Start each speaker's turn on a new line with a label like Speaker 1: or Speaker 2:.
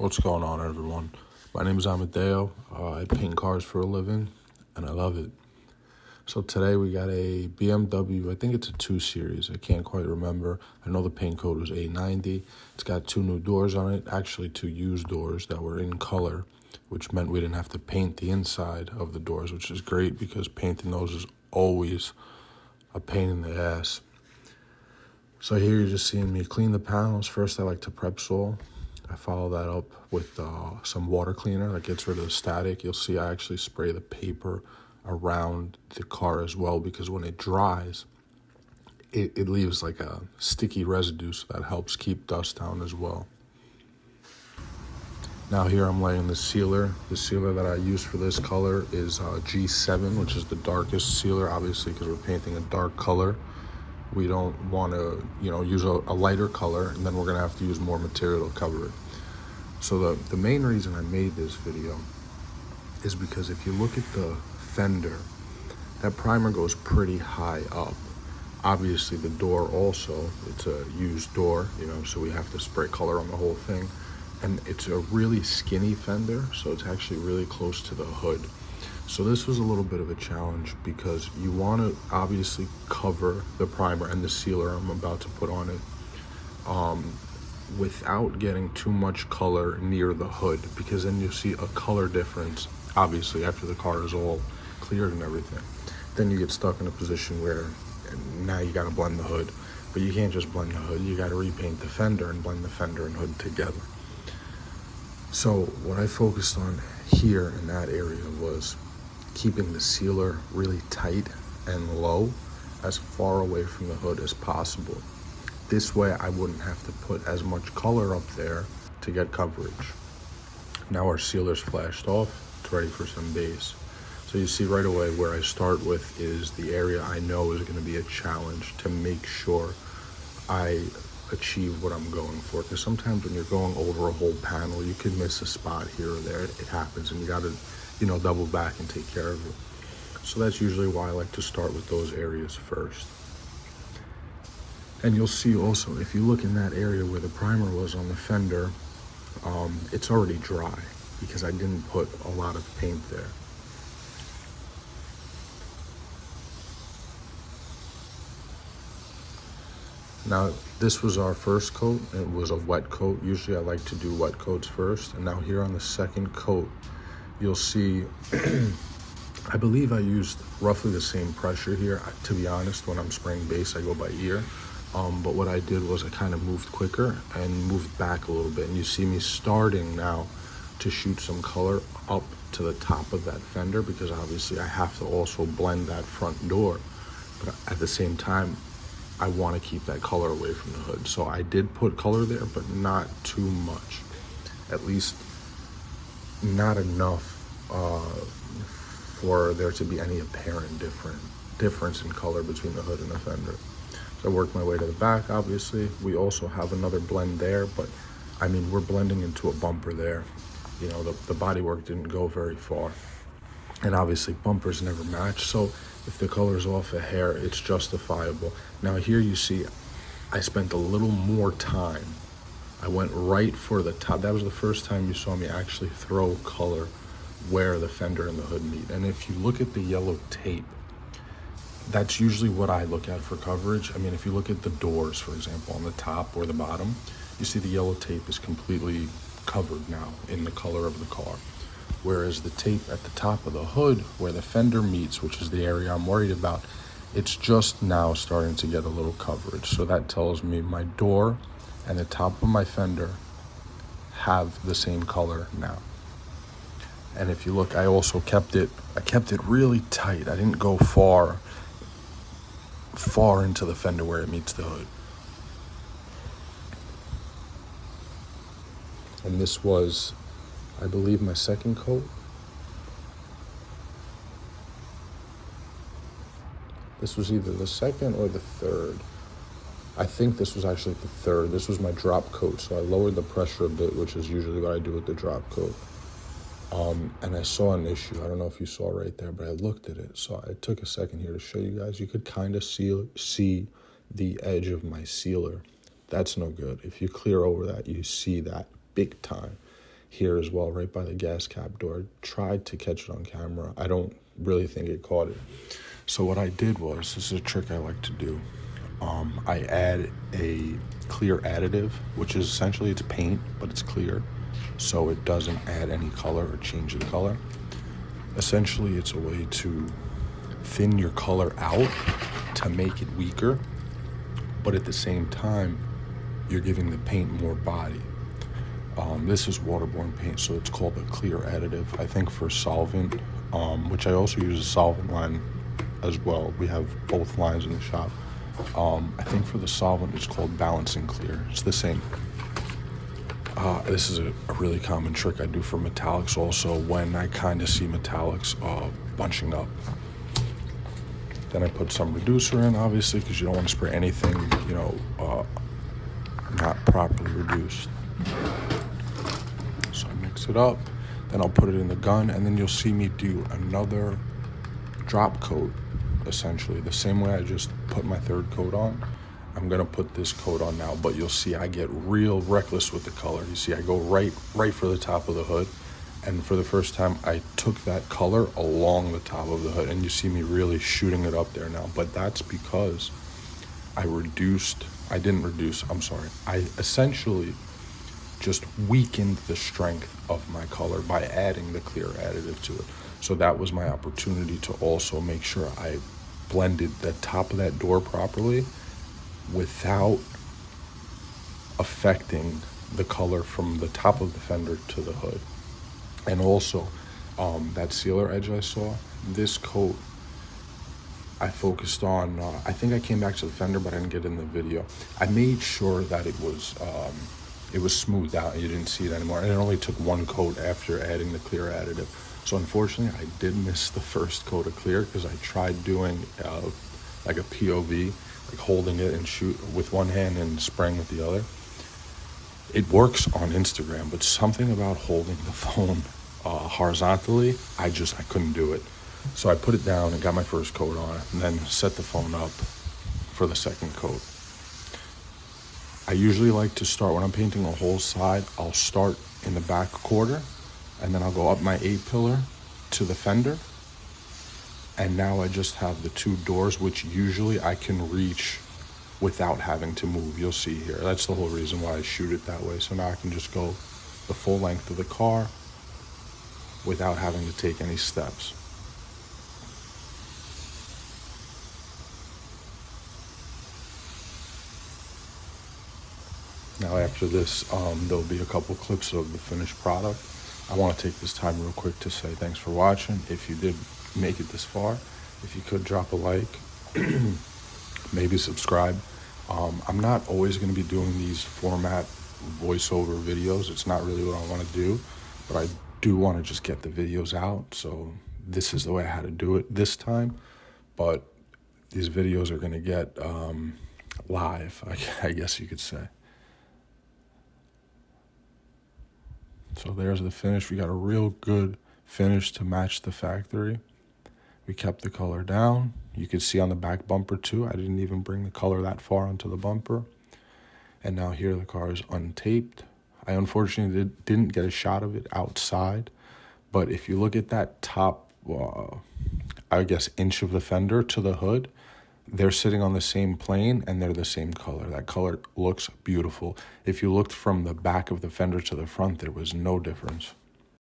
Speaker 1: What's going on, everyone? My name is Amadeo. I paint cars for a living, and I love it. So today we got a BMW, I think it's a 2 Series. I can't quite remember. I know the paint code was A90. It's got 2 new doors on it, actually 2 used doors that were in color, which meant we didn't have to paint the inside of the doors, which is great because painting those is always a pain in the ass. So here you're just seeing me clean the panels. First, I like to prep sol. I follow that up with some water cleaner that gets rid of the static. You'll see I actually spray the paper around the car as well because when it dries, it leaves like a sticky residue, so that helps keep dust down as well. Now here I'm laying the sealer. The sealer that I use for this color is G7, which is the darkest sealer, obviously because we're painting a dark color. We don't want to, use a lighter color, and then we're going to have to use more material to cover it. So the main reason I made this video is because if you look at the fender, that primer goes pretty high up. Obviously the door also, it's a used door, so we have to spray color on the whole thing. And it's a really skinny fender, so it's actually really close to the hood. So this was a little bit of a challenge because you want to obviously cover the primer and the sealer I'm about to put on it without getting too much color near the hood, because then you'll see a color difference, obviously, after the car is all cleared and everything. Then you get stuck in a position where now you got to blend the hood. But you can't just blend the hood, you got to repaint the fender and blend the fender and hood together. So what I focused on here in that area was keeping the sealer really tight and low, as far away from the hood as possible. This way I wouldn't have to put as much color up there to get coverage. Now our sealer's flashed off, it's ready for some base. So you see right away where I start with is the area I know is going to be a challenge to make sure I achieve what I'm going for, because sometimes when you're going over a whole panel you can miss a spot here or there. It happens, and you got to double back and take care of it. So that's usually why I like to start with those areas first. And you'll see also, if you look in that area where the primer was on the fender, it's already dry because I didn't put a lot of paint there. Now, this was our first coat. It was a wet coat. Usually I like to do wet coats first. And now here on the second coat, you'll see, I believe I used roughly the same pressure here. To be honest, when I'm spraying base, I go by ear. But what I did was I kind of moved quicker and moved back a little bit. And you see me starting now to shoot some color up to the top of that fender, because obviously I have to also blend that front door. But at the same time, I want to keep that color away from the hood. So I did put color there, but not too much. At least not enough for there to be any apparent difference in color between the hood and the fender. So I worked my way to the back, obviously. We also have another blend there, but I mean, we're blending into a bumper there. The bodywork didn't go very far. And obviously bumpers never match, so if the color's off a hair, it's justifiable. Now here you see I spent a little more time. I went right for the top. That was the first time you saw me actually throw color where the fender and the hood meet. And if you look at the yellow tape, that's usually what I look at for coverage. I mean, if you look at the doors, for example, on the top or the bottom, you see the yellow tape is completely covered now in the color of the car. Whereas the tape at the top of the hood, where the fender meets, which is the area I'm worried about, it's just now starting to get a little coverage. So that tells me my door and the top of my fender have the same color now. And if you look, I also kept it really tight. I didn't go far into the fender where it meets the hood. And this was, I believe, my second coat. This was either the second or the third. I think this was actually the third. This was my drop coat, so I lowered the pressure a bit, which is usually what I do with the drop coat. And I saw an issue. I don't know if you saw right there, but I looked at it. So I took a second here to show you guys. You could kind of see the edge of my sealer. That's no good. If you clear over that, you see that big time. here as well, right by the gas cap door. Tried to catch it on camera. I don't really think it caught it. So what I did was, this is a trick I like to do. I add a clear additive, which is essentially it's paint, but it's clear, so it doesn't add any color or change the color. Essentially, it's a way to thin your color out to make it weaker, but at the same time, you're giving the paint more body. This is waterborne paint, so it's called a clear additive. I think for solvent, which I also use a solvent line as well. We have both lines in the shop. I think for the solvent, it's called balancing clear. It's the same. This is a really common trick I do for metallics also when I kind of see metallics bunching up. Then I put some reducer in, obviously, because you don't want to spray anything, not properly reduced. So I mix it up, then I'll put it in the gun, and then you'll see me do another drop coat, essentially. The same way I just put my third coat on, I'm gonna put this coat on now, but you'll see I get real reckless with the color. You see I go right for the top of the hood, and for the first time I took that color along the top of the hood, and you see me really shooting it up there now. But that's because I essentially just weakened the strength of my color by adding the clear additive to it. So that was my opportunity to also make sure I blended the top of that door properly without affecting the color from the top of the fender to the hood. And also, that sealer edge I saw, this coat I focused on, I think I came back to the fender, but I didn't get in the video. I made sure that it was smoothed out and you didn't see it anymore. And it only took one coat after adding the clear additive. So unfortunately, I did miss the first coat of clear because I tried doing like a POV, like holding it and shoot with one hand and spraying with the other. It works on Instagram, but something about holding the phone horizontally, I couldn't do it. So I put it down and got my first coat on it, and then set the phone up for the second coat. I usually like to start, when I'm painting a whole side, I'll start in the back quarter, and then I'll go up my A-pillar to the fender. And now I just have the two doors, which usually I can reach without having to move. You'll see here. That's the whole reason why I shoot it that way. So now I can just go the full length of the car without having to take any steps. Now after this, there'll be a couple clips of the finished product. I want to take this time real quick to say thanks for watching. If you did make it this far, if you could drop a like, maybe subscribe. I'm not always going to be doing these format voiceover videos. It's not really what I want to do, but I do want to just get the videos out. So this is the way I had to do it this time. But these videos are going to get live, I guess you could say. So there's the finish. We got a real good finish to match the factory. We kept the color down. You can see on the back bumper too, I didn't even bring the color that far onto the bumper. And now here the car is untaped. I unfortunately didn't get a shot of it outside, but if you look at that top, inch of the fender to the hood, they're sitting on the same plane and they're the same color. That color looks beautiful. If you looked from the back of the fender to the front, there was no difference.